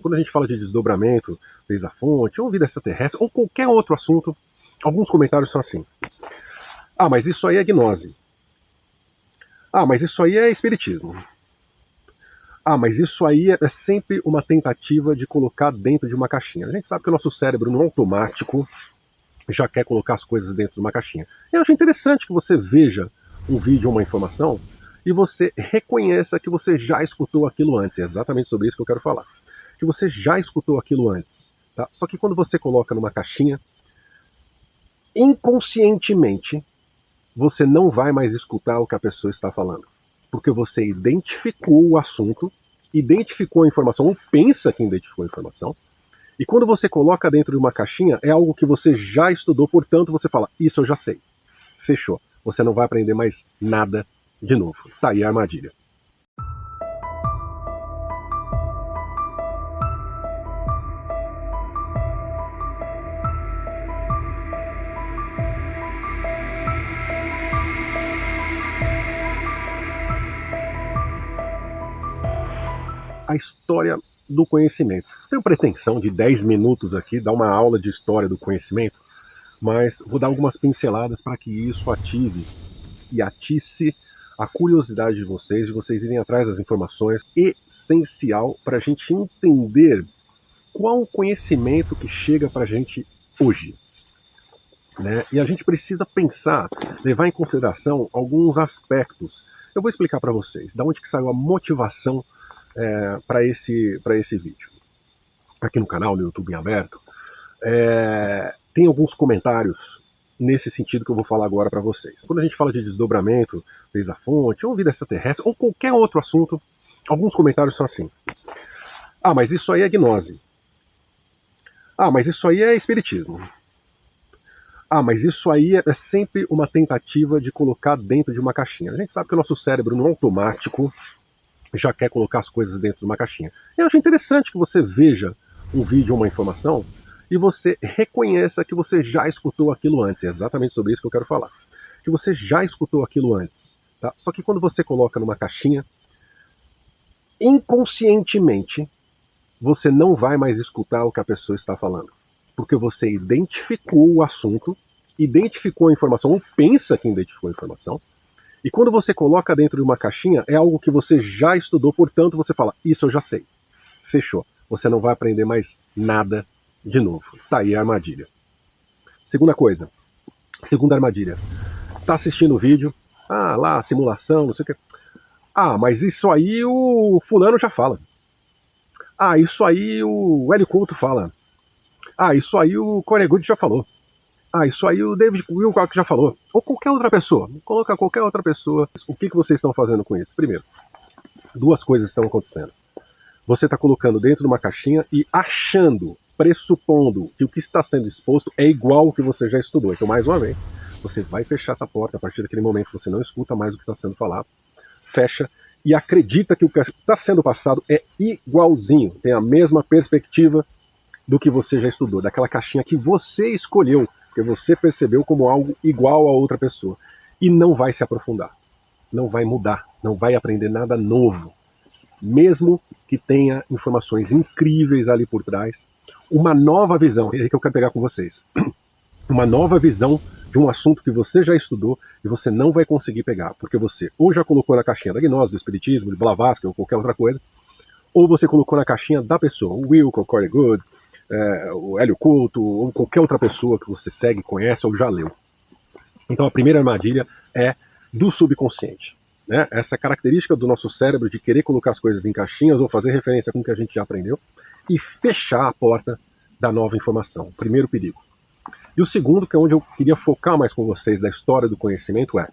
Quando a gente fala de desdobramento, desde a fonte, ou vida extraterrestre, ou qualquer outro assunto, alguns comentários são assim. Ah, mas isso aí é gnose. Ah, mas isso aí é espiritismo. Ah, mas isso aí é sempre uma tentativa de colocar dentro de uma caixinha. A gente sabe que o nosso cérebro, no automático, já quer colocar as coisas dentro de uma caixinha. Eu acho interessante que você veja um vídeo ou uma informação e você reconheça que você já escutou aquilo antes. É exatamente sobre isso que eu quero falar. Que você já escutou aquilo antes. Tá? Só que quando você coloca numa caixinha, inconscientemente, você não vai mais escutar o que a pessoa está falando. Porque você identificou o assunto, identificou a informação, ou pensa que identificou a informação, e quando você coloca dentro de uma caixinha, é algo que você já estudou, portanto você fala, isso eu já sei. Fechou. Você não vai aprender mais nada de novo. Tá aí a armadilha. A história do conhecimento. Tenho pretensão de 10 minutos aqui, dar uma aula de história do conhecimento, mas vou dar algumas pinceladas para que isso ative e atice a curiosidade de vocês irem atrás das informações, essencial para a gente entender qual o conhecimento que chega para a gente hoje. Né? E a gente precisa pensar, levar em consideração alguns aspectos. Eu vou explicar para vocês da onde que saiu a motivação para esse vídeo. Aqui no canal, no YouTube em aberto, tem alguns comentários nesse sentido que eu vou falar agora para vocês. Quando a gente fala de desdobramento, desde a fonte, ou vida extraterrestre, ou qualquer outro assunto, alguns comentários são assim. Ah, mas isso aí é gnose. Ah, mas isso aí é espiritismo. Ah, mas isso aí é sempre uma tentativa de colocar dentro de uma caixinha. A gente sabe que o nosso cérebro, no automático, já quer colocar as coisas dentro de uma caixinha. Eu acho interessante que você veja um vídeo ou uma informação e você reconheça que você já escutou aquilo antes. É exatamente sobre isso que eu quero falar. Que você já escutou aquilo antes. Tá? Só que quando você coloca numa caixinha, inconscientemente, você não vai mais escutar o que a pessoa está falando. Porque você identificou o assunto, identificou a informação, ou pensa que identificou a informação, e quando você coloca dentro de uma caixinha, é algo que você já estudou, portanto você fala, isso eu já sei. Fechou. Você não vai aprender mais nada de novo. Tá aí a armadilha. Segunda coisa. Segunda armadilha. Tá assistindo o vídeo, lá, simulação, não sei o que. Ah, mas isso aí o fulano já fala. Ah, isso aí o Hélio Couto fala. Ah, isso aí o Corey Good já falou. Ah, isso aí o David Wilcock já falou. Ou qualquer outra pessoa. Coloca qualquer outra pessoa. O que vocês estão fazendo com isso? Primeiro, duas coisas estão acontecendo. Você está colocando dentro de uma caixinha e achando, pressupondo que o que está sendo exposto é igual ao que você já estudou. Então, mais uma vez, você vai fechar essa porta a partir daquele momento que você não escuta mais o que está sendo falado. Fecha e acredita que o que está sendo passado é igualzinho. Tem a mesma perspectiva do que você já estudou, daquela caixinha que você escolheu, porque você percebeu como algo igual a outra pessoa. E não vai se aprofundar, não vai mudar, não vai aprender nada novo. Mesmo que tenha informações incríveis ali por trás, uma nova visão, é que eu quero pegar com vocês, uma nova visão de um assunto que você já estudou e você não vai conseguir pegar, porque você ou já colocou na caixinha da gnose, do espiritismo, de Blavatsky ou qualquer outra coisa, ou você colocou na caixinha da pessoa, o Wilco, o Corey Good, o Hélio Couto, ou qualquer outra pessoa que você segue, conhece ou já leu. Então a primeira armadilha é do subconsciente. Né? Essa característica do nosso cérebro de querer colocar as coisas em caixinhas ou fazer referência com o que a gente já aprendeu e fechar a porta da nova informação. Primeiro perigo. E o segundo, que é onde eu queria focar mais com vocês da história do conhecimento, é: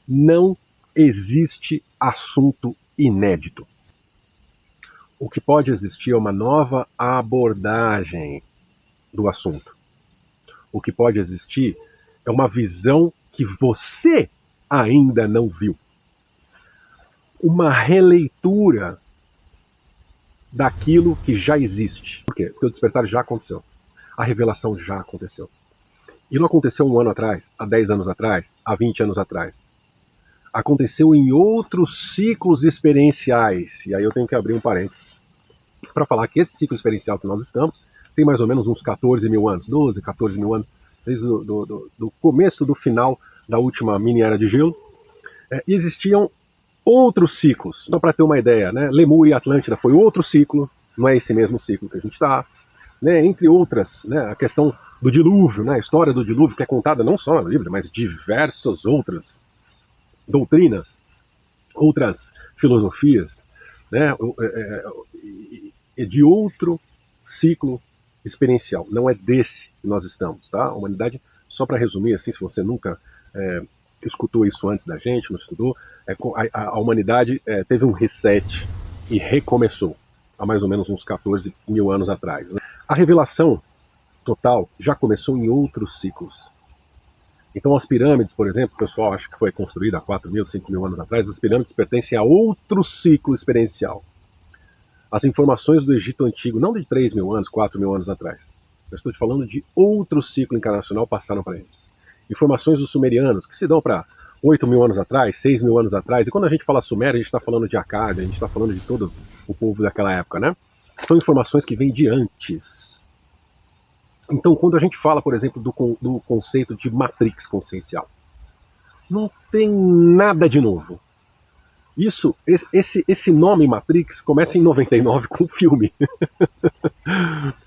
não existe assunto inédito. O que pode existir é uma nova abordagem do assunto. O que pode existir é uma visão que você ainda não viu. Uma releitura daquilo que já existe. Por quê? Porque o despertar já aconteceu. A revelação já aconteceu. E não aconteceu um ano atrás, há 10 anos atrás, há 20 anos atrás. Aconteceu em outros ciclos experienciais. E aí eu tenho que abrir um parênteses. para falar que esse ciclo experiencial que nós estamos tem mais ou menos uns 14 mil anos, 12, 14 mil anos, desde do começo do final da última mini era de gelo. Existiam outros ciclos, só para ter uma ideia, né? Lemúria e Atlântida foi outro ciclo, não é esse mesmo ciclo que a gente está, né? Entre outras, né? A questão do dilúvio, né? A história do dilúvio que é contada não só na Bíblia, mas diversas outras doutrinas, outras filosofias, né? De outro ciclo experiencial, não é desse que nós estamos, tá? A humanidade, só para resumir, assim, se você nunca escutou isso antes da gente, não estudou, a humanidade teve um reset e recomeçou há mais ou menos uns 14 mil anos atrás, né? A revelação total já começou em outros ciclos. Então as pirâmides, por exemplo, o pessoal acha que foi construída há 4 mil, 5 mil anos atrás, as pirâmides pertencem a outro ciclo experiencial. As informações do Egito Antigo, não de 3 mil anos, 4 mil anos atrás, eu estou te falando de outro ciclo encarnacional, passaram para eles. Informações dos sumerianos, que se dão para 8 mil anos atrás, 6 mil anos atrás, e quando a gente fala Suméria, a gente está falando de Acádia, a gente está falando de todo o povo daquela época, né? São informações que vêm de antes. Então, quando a gente fala, por exemplo, do conceito de matrix consciencial, não tem nada de novo. Esse nome Matrix começa em 99 com o filme,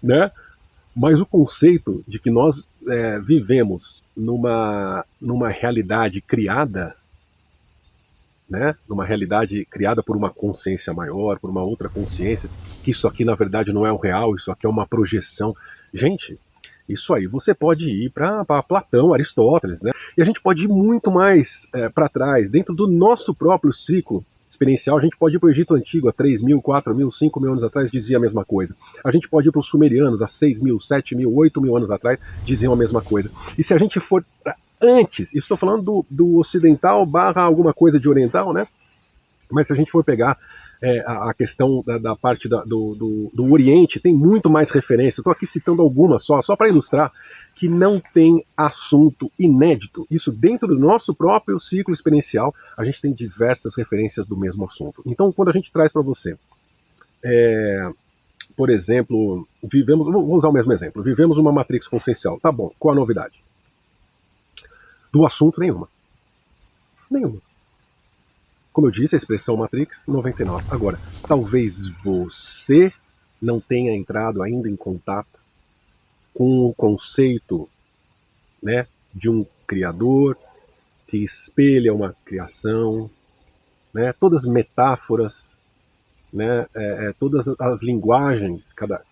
né? Mas o conceito de que nós vivemos numa realidade criada, né? Numa realidade criada por uma consciência maior, por uma outra consciência, que isso aqui na verdade não é o real, isso aqui é uma projeção. Gente, isso aí você pode ir para Platão, Aristóteles, né? E a gente pode ir muito mais para trás, dentro do nosso próprio ciclo experiencial. A gente pode ir para o Egito Antigo, há 3 mil, 4 mil, 5 mil anos atrás, dizia a mesma coisa. A gente pode ir para os Sumerianos, há 6 mil, 7 mil, 8 mil anos atrás, diziam a mesma coisa. E se a gente for antes, estou falando do ocidental barra alguma coisa de oriental, né? Mas se a gente for pegar a questão da parte do Oriente, tem muito mais referência. Estou aqui citando algumas só para ilustrar que não tem assunto inédito. Isso dentro do nosso próprio ciclo experiencial, a gente tem diversas referências do mesmo assunto. Então, quando a gente traz para você, por exemplo, vou usar o mesmo exemplo, vivemos uma matrix consciencial. Tá bom, qual a novidade? Do assunto, nenhuma. Nenhuma. Como eu disse, a expressão Matrix, 99. Agora, talvez você não tenha entrado ainda em contato com o conceito, né, de um criador que espelha uma criação, né, todas as metáforas, né, todas as linguagens,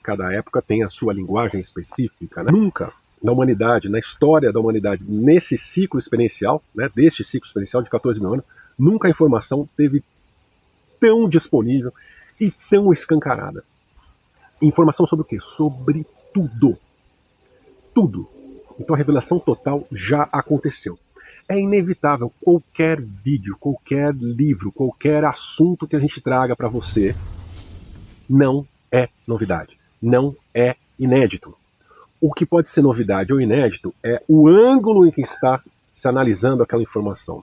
cada época tem a sua linguagem específica, né? Nunca na humanidade, na história da humanidade, nesse ciclo experiencial, né, deste ciclo experiencial de 14 mil anos, nunca a informação teve tão disponível e tão escancarada. Informação sobre o quê? Sobre tudo. Tudo. Então a revelação total já aconteceu. É inevitável qualquer vídeo, qualquer livro, qualquer assunto que a gente traga para você não é novidade, não é inédito. O que pode ser novidade ou inédito é o ângulo em que está se analisando aquela informação.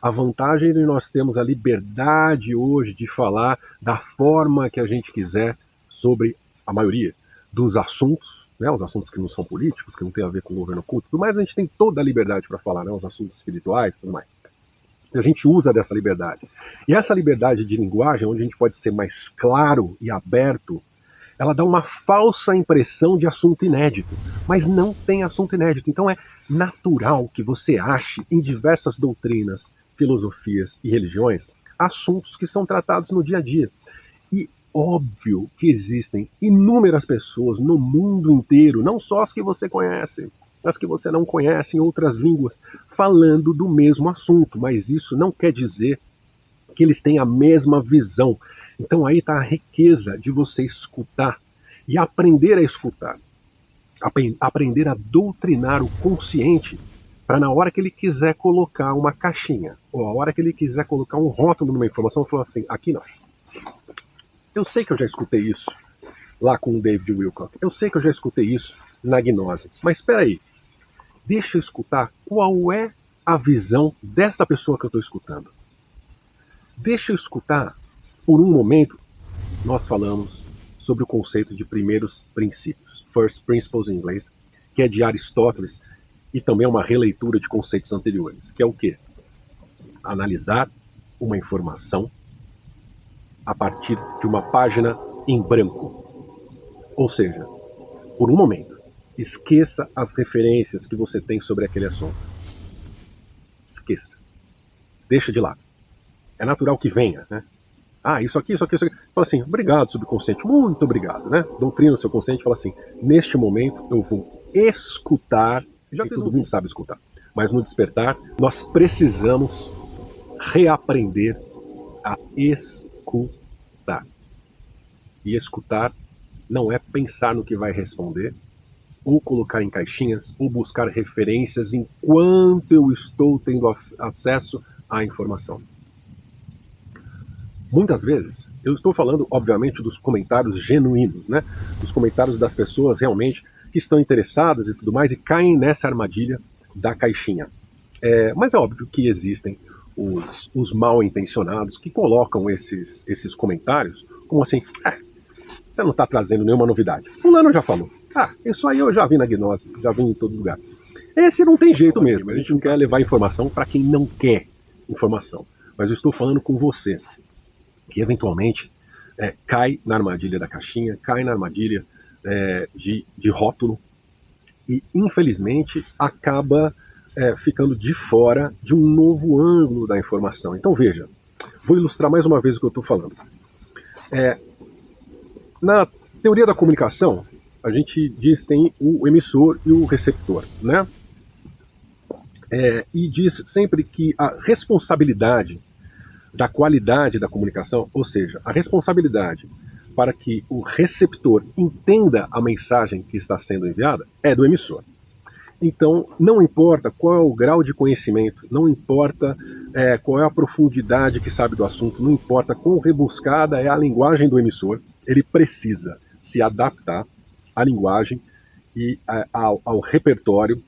A vantagem de nós termos a liberdade hoje de falar da forma que a gente quiser sobre a maioria dos assuntos, né, os assuntos que não são políticos, que não tem a ver com o governo oculto, tudo mais, a gente tem toda a liberdade para falar, né, os assuntos espirituais e tudo mais. E a gente usa dessa liberdade. E essa liberdade de linguagem, onde a gente pode ser mais claro e aberto, ela dá uma falsa impressão de assunto inédito, mas não tem assunto inédito. Então é natural que você ache em diversas doutrinas, filosofias e religiões assuntos que são tratados no dia a dia. E óbvio que existem inúmeras pessoas no mundo inteiro, não só as que você conhece, as que você não conhece em outras línguas, falando do mesmo assunto, mas isso não quer dizer que eles têm a mesma visão. Então aí está a riqueza de você escutar e aprender a escutar, aprender a doutrinar o consciente, para na hora que ele quiser colocar uma caixinha, ou a hora que ele quiser colocar um rótulo numa informação, falar assim, aqui não. Eu sei que eu já escutei isso lá com o David Wilcock, eu sei que eu já escutei isso na gnose, mas espera aí, deixa eu escutar qual é a visão dessa pessoa que eu estou escutando. Deixa eu escutar, por um momento, nós falamos sobre o conceito de primeiros princípios, First Principles em inglês, que é de Aristóteles, e também é uma releitura de conceitos anteriores, que é o quê? Analisar uma informação a partir de uma página em branco. Ou seja, por um momento, esqueça as referências que você tem sobre aquele assunto. Esqueça. Deixa de lado. É natural que venha, né? Ah, isso aqui, isso aqui, isso aqui. Fala assim, obrigado, subconsciente, muito obrigado, né? Doutrina do seu consciente fala assim, neste momento eu vou escutar, já que todo mundo sabe escutar, mas no despertar nós precisamos reaprender a escutar. E escutar não é pensar no que vai responder, ou colocar em caixinhas, ou buscar referências enquanto eu estou tendo acesso à informação. Muitas vezes, eu estou falando, obviamente, dos comentários genuínos, né? Dos comentários das pessoas realmente que estão interessadas e tudo mais, e caem nessa armadilha da caixinha. Mas é óbvio que existem os mal intencionados que colocam esses comentários como assim, você não está trazendo nenhuma novidade. Fulano já falou. Isso aí eu já vi na gnose, já vi em todo lugar. Esse não tem jeito mesmo, a gente não quer levar informação para quem não quer informação. Mas eu estou falando com você, que eventualmente cai na armadilha da caixinha, cai na armadilha de rótulo e, infelizmente, acaba ficando de fora de um novo ângulo da informação. Então, veja, vou ilustrar mais uma vez o que eu estou falando. Na teoria da comunicação, a gente diz que tem o emissor e o receptor, né? E diz sempre que a responsabilidade da qualidade da comunicação, ou seja, a responsabilidade para que o receptor entenda a mensagem que está sendo enviada, é do emissor. Então, não importa qual é o grau de conhecimento, não importa qual é a profundidade que sabe do assunto, não importa quão rebuscada é a linguagem do emissor, ele precisa se adaptar à linguagem e ao repertório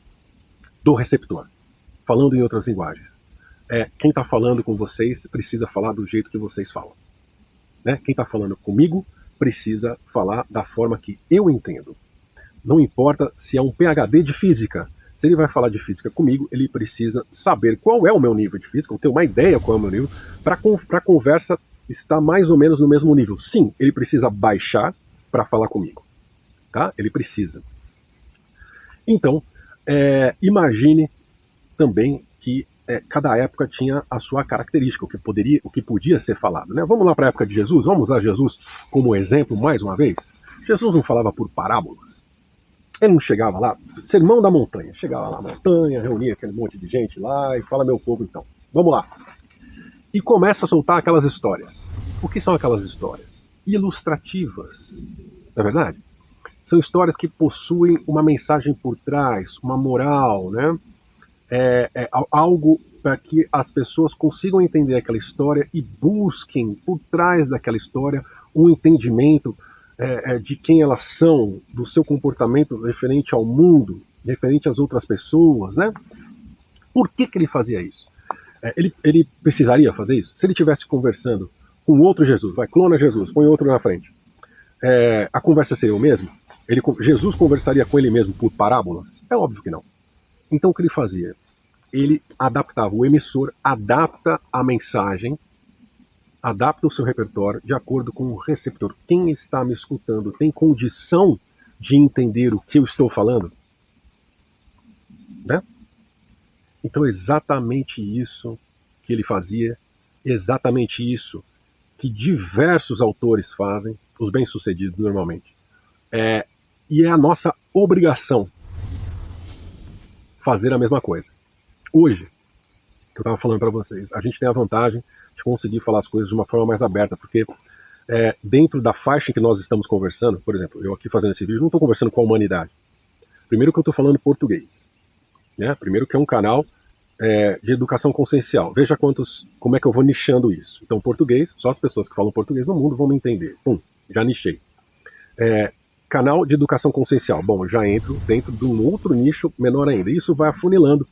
do receptor. Falando em outras linguagens, quem está falando com vocês precisa falar do jeito que vocês falam. Né? Quem está falando comigo precisa falar da forma que eu entendo. Não importa se é um PhD de física. Se ele vai falar de física comigo, ele precisa saber qual é o meu nível de física, ou ter uma ideia qual é o meu nível, para a conversa estar mais ou menos no mesmo nível. Sim, ele precisa baixar para falar comigo. Tá? Ele precisa. Então, imagine também que cada época tinha a sua característica, o que podia ser falado. Né? Vamos lá para a época de Jesus, vamos usar Jesus como exemplo mais uma vez. Jesus não falava por parábolas. Ele não chegava lá, sermão da montanha, chegava lá na montanha, reunia aquele monte de gente lá e fala, meu povo, então, vamos lá. E começa a soltar aquelas histórias. O que são aquelas histórias? Ilustrativas, não é verdade? São histórias que possuem uma mensagem por trás, uma moral, né? Algo para que as pessoas consigam entender aquela história e busquem por trás daquela história um entendimento de quem elas são, do seu comportamento referente ao mundo, referente às outras pessoas, né? Por que ele fazia isso? Ele precisaria fazer isso? Se ele estivesse conversando com outro Jesus, clona Jesus, põe outro na frente, a conversa seria o mesmo? Jesus conversaria com ele mesmo por parábolas? É óbvio que não. Então o que ele fazia? Ele adaptava, o emissor adapta a mensagem, adapta o seu repertório de acordo com o receptor. Quem está me escutando tem condição de entender o que eu estou falando? Né? Então é exatamente isso que ele fazia, exatamente isso que diversos autores fazem, os bem-sucedidos normalmente. E é a nossa obrigação fazer a mesma coisa. Hoje, que eu estava falando para vocês, a gente tem a vantagem de conseguir falar as coisas de uma forma mais aberta, porque dentro da faixa em que nós estamos conversando, por exemplo, eu aqui fazendo esse vídeo, não estou conversando com a humanidade. Primeiro que eu estou falando português. Né? Primeiro que é um canal de educação consciencial. Veja como é que eu vou nichando isso. Então, português, só as pessoas que falam português no mundo vão me entender. Pum, já nichei. Canal de educação consciencial. Bom, eu já entro dentro de um outro nicho menor ainda. Isso vai afunilando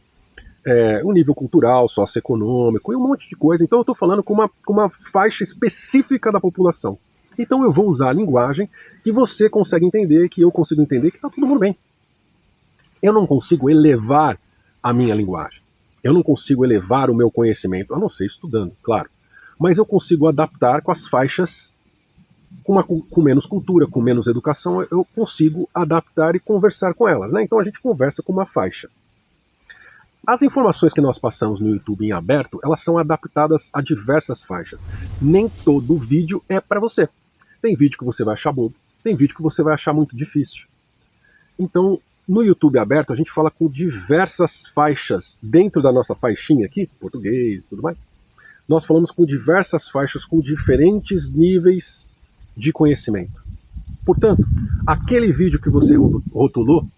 o nível cultural, socioeconômico e um monte de coisa. Então eu estou falando com uma faixa específica da população. Então eu vou usar a linguagem que você consegue entender, que eu consigo entender, que está todo mundo bem. Eu não consigo elevar a minha linguagem. Eu não consigo elevar o meu conhecimento, a não ser estudando, claro. Mas eu consigo adaptar com as faixas com menos cultura, com menos educação, eu consigo adaptar e conversar com elas, né? Então a gente conversa com uma faixa. As informações que nós passamos no YouTube em aberto, elas são adaptadas a diversas faixas. Nem todo vídeo é para você. Tem vídeo que você vai achar bobo, tem vídeo que você vai achar muito difícil. Então, no YouTube aberto, a gente fala com diversas faixas. Dentro da nossa faixinha aqui, português e tudo mais, nós falamos com diversas faixas, com diferentes níveis de conhecimento. Portanto, aquele vídeo que você rotulou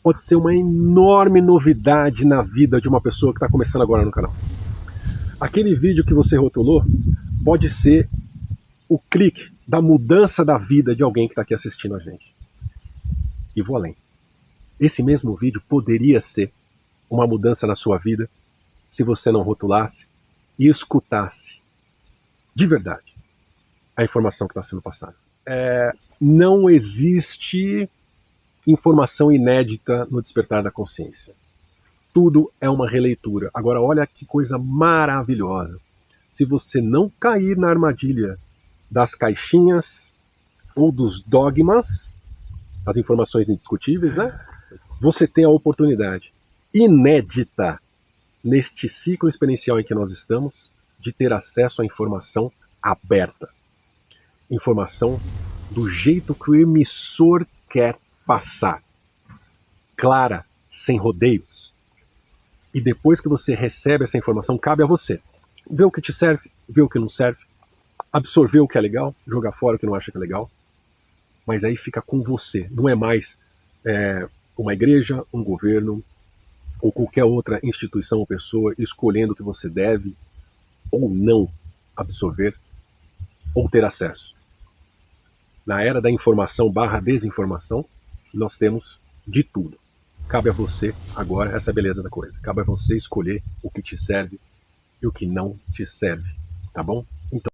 pode ser uma enorme novidade na vida de uma pessoa que está começando agora no canal. Aquele vídeo que você rotulou pode ser o clique da mudança da vida de alguém que está aqui assistindo a gente. E vou além. Esse mesmo vídeo poderia ser uma mudança na sua vida se você não rotulasse e escutasse de verdade a informação que está sendo passada. Não existe informação inédita no despertar da consciência. Tudo é uma releitura. Agora, olha que coisa maravilhosa. Se você não cair na armadilha das caixinhas ou dos dogmas, as informações indiscutíveis, né? Você tem a oportunidade inédita neste ciclo experiencial em que nós estamos de ter acesso à informação aberta. Informação do jeito que o emissor quer passar. Clara, sem rodeios. E depois que você recebe essa informação, cabe a você ver o que te serve, ver o que não serve, absorver o que é legal, jogar fora o que não acha que é legal. Mas aí fica com você. Não é mais uma igreja, um governo ou qualquer outra instituição ou pessoa escolhendo o que você deve ou não absorver ou ter acesso. Na era da informação / desinformação, nós temos de tudo. Cabe a você agora, essa é a beleza da coisa, cabe a você escolher o que te serve e o que não te serve, tá bom? Então